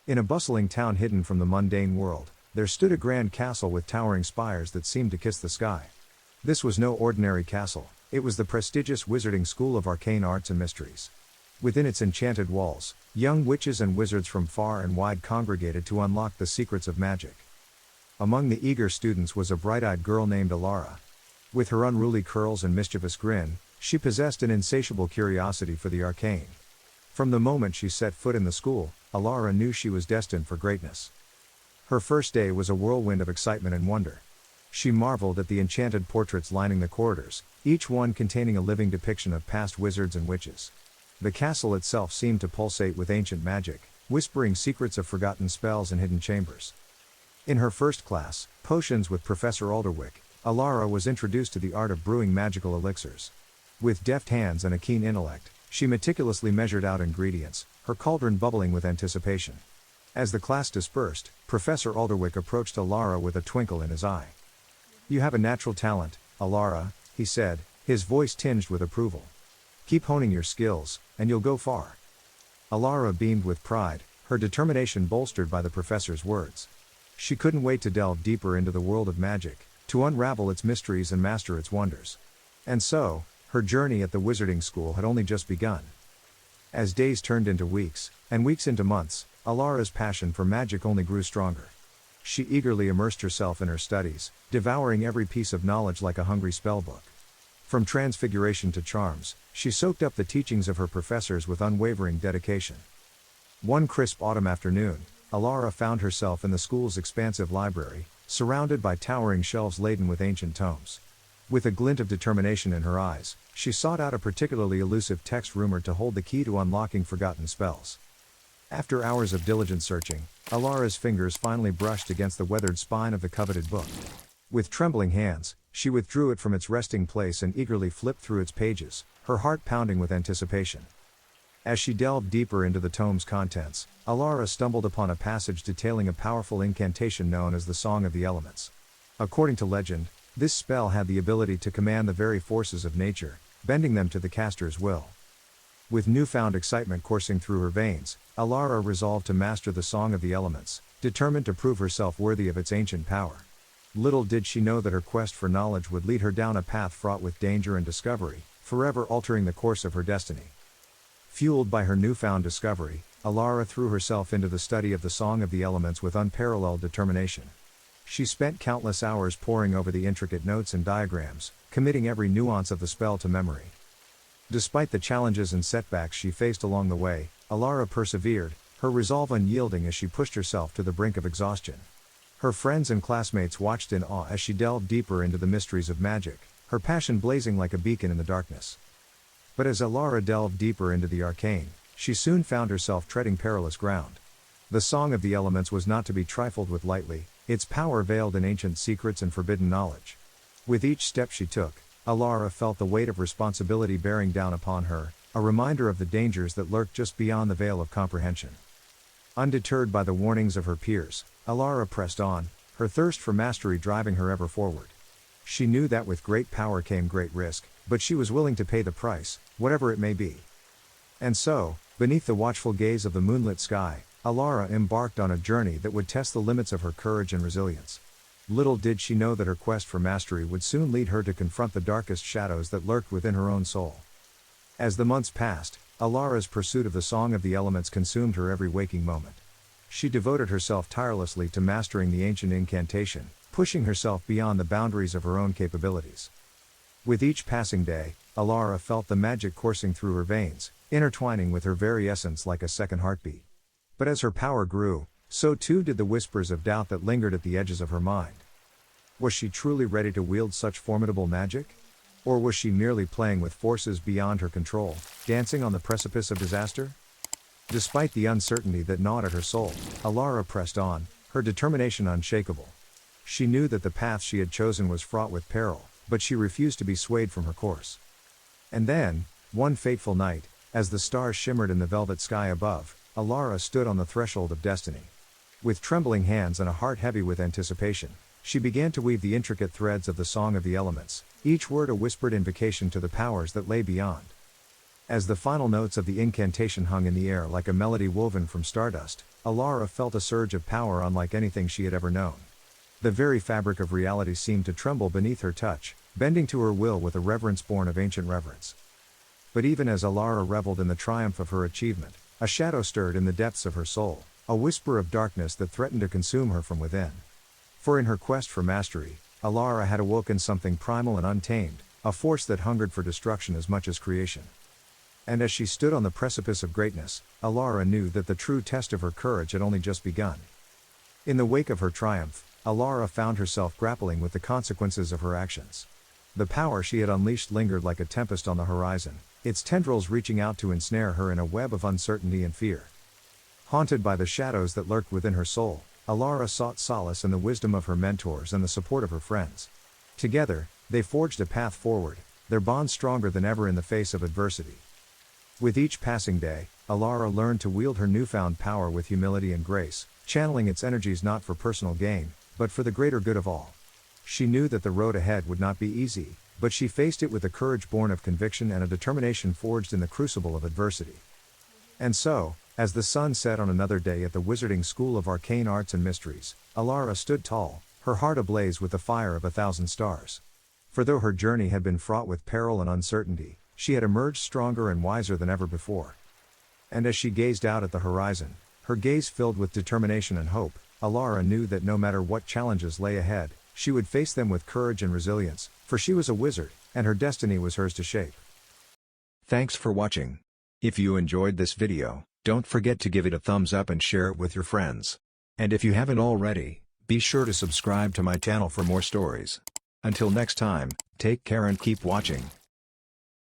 In a bustling town hidden from the mundane world, there stood a grand castle with towering spires that seemed to kiss the sky. This was no ordinary castle, it was the prestigious wizarding school of arcane arts and mysteries. Within its enchanted walls, young witches and wizards from far and wide congregated to unlock the secrets of magic. Among the eager students was a bright-eyed girl named Elara. With her unruly curls and mischievous grin, she possessed an insatiable curiosity for the arcane. From the moment she set foot in the school, Elara knew she was destined for greatness. Her first day was a whirlwind of excitement and wonder. She marveled at the enchanted portraits lining the corridors, each one containing a living depiction of past wizards and witches. The castle itself seemed to pulsate with ancient magic, whispering secrets of forgotten spells and hidden chambers. In her first class, Potions with Professor Alderwick, Elara was introduced to the art of brewing magical elixirs. With deft hands and a keen intellect, she meticulously measured out ingredients, her cauldron bubbling with anticipation. As the class dispersed, Professor Alderwick approached Elara with a twinkle in his eye. "You have a natural talent, Elara," he said, his voice tinged with approval. "Keep honing your skills, and you'll go far." Elara beamed with pride, her determination bolstered by the professor's words. She couldn't wait to delve deeper into the world of magic, to unravel its mysteries and master its wonders. And so, her journey at the wizarding school had only just begun. As days turned into weeks, and weeks into months, Elara's passion for magic only grew stronger. She eagerly immersed herself in her studies, devouring every piece of knowledge like a hungry spellbook. From transfiguration to charms, she soaked up the teachings of her professors with unwavering dedication. One crisp autumn afternoon, Elara found herself in the school's expansive library, surrounded by towering shelves laden with ancient tomes. With a glint of determination in her eyes, she sought out a particularly elusive text rumored to hold the key to unlocking forgotten spells. After hours of diligent searching, Elara's fingers finally brushed against the weathered spine of the coveted book. With trembling hands, she withdrew it from its resting place and eagerly flipped through its pages, her heart pounding with anticipation. As she delved deeper into the tome's contents, Elara stumbled upon a passage detailing a powerful incantation known as the Song of the Elements. According to legend, this spell had the ability to command the very forces of nature, bending them to the caster's will. With newfound excitement coursing through her veins, Elara resolved to master the Song of the Elements, determined to prove herself worthy of its ancient power. Little did she know that her quest for knowledge would lead her down a path fraught with danger and discovery, forever altering the course of her destiny. Fueled by her newfound discovery, Elara threw herself into the study of the Song of the Elements with unparalleled determination. She spent countless hours poring over the intricate notes and diagrams, committing every nuance of the spell to memory. Despite the challenges and setbacks she faced along the way, Elara persevered, her resolve unyielding as she pushed herself to the brink of exhaustion. Her friends and classmates watched in awe as she delved deeper into the mysteries of magic, her passion blazing like a beacon in the darkness. But as Elara delved deeper into the arcane, she soon found herself treading perilous ground. The Song of the Elements was not to be trifled with lightly, its power veiled in ancient secrets and forbidden knowledge. With each step she took, Elara felt the weight of responsibility bearing down upon her, a reminder of the dangers that lurked just beyond the veil of comprehension. Undeterred by the warnings of her peers, Elara pressed on, her thirst for mastery driving her ever forward. She knew that with great power came great risk, but she was willing to pay the price, whatever it may be. And so, beneath the watchful gaze of the moonlit sky, Elara embarked on a journey that would test the limits of her courage and resilience. Little did she know that her quest for mastery would soon lead her to confront the darkest shadows that lurked within her own soul. As the months passed, Elara's pursuit of the Song of the Elements consumed her every waking moment. She devoted herself tirelessly to mastering the ancient incantation, pushing herself beyond the boundaries of her own capabilities. With each passing day, Elara felt the magic coursing through her veins, intertwining with her very essence like a second heartbeat. But as her power grew, so too did the whispers of doubt that lingered at the edges of her mind. Was she truly ready to wield such formidable magic? Or was she merely playing with forces beyond her control, dancing on the precipice of disaster? Despite the uncertainty that gnawed at her soul, Elara pressed on, her determination unshakable. She knew that the path she had chosen was fraught with peril, but she refused to be swayed from her course. And then, one fateful night, as the stars shimmered in the velvet sky above, Elara stood on the threshold of destiny. With trembling hands and a heart heavy with anticipation, she began to weave the intricate threads of the Song of the Elements, each word a whispered invocation to the powers that lay beyond. As the final notes of the incantation hung in the air like a melody woven from stardust, Elara felt a surge of power unlike anything she had ever known. The very fabric of reality seemed to tremble beneath her touch, bending to her will with a reverence born of ancient reverence. But even as Elara reveled in the triumph of her achievement, a shadow stirred in the depths of her soul, a whisper of darkness that threatened to consume her from within. For in her quest for mastery, Elara had awoken something primal and untamed, a force that hungered for destruction as much as creation. And as she stood on the precipice of greatness, Elara knew that the true test of her courage had only just begun. In the wake of her triumph, Elara found herself grappling with the consequences of her actions. The power she had unleashed lingered like a tempest on the horizon, its tendrils reaching out to ensnare her in a web of uncertainty and fear. Haunted by the shadows that lurked within her soul, Elara sought solace in the wisdom of her mentors and the support of her friends. Together, they forged a path forward, their bond stronger than ever in the face of adversity. With each passing day, Elara learned to wield her newfound power with humility and grace, channeling its energies not for personal gain, but for the greater good of all. She knew that the road ahead would not be easy, but she faced it with a courage born of conviction and a determination forged in the crucible of adversity. And so, as the sun set on another day at the Wizarding School of Arcane Arts and Mysteries, Elara stood tall, her heart ablaze with the fire of 1,000 stars. For though her journey had been fraught with peril and uncertainty, she had emerged stronger and wiser than ever before. And as she gazed out at the horizon, her gaze filled with determination and hope, Elara knew that no matter what challenges lay ahead, she would face them with courage and resilience, for she was a wizard, and her destiny was hers to shape. Thanks for watching. If you enjoyed this video, don't forget to give it a thumbs up and share it with your friends. And if you haven't already, be sure to subscribe to my channel for more stories. Until next time, take care and keep watching.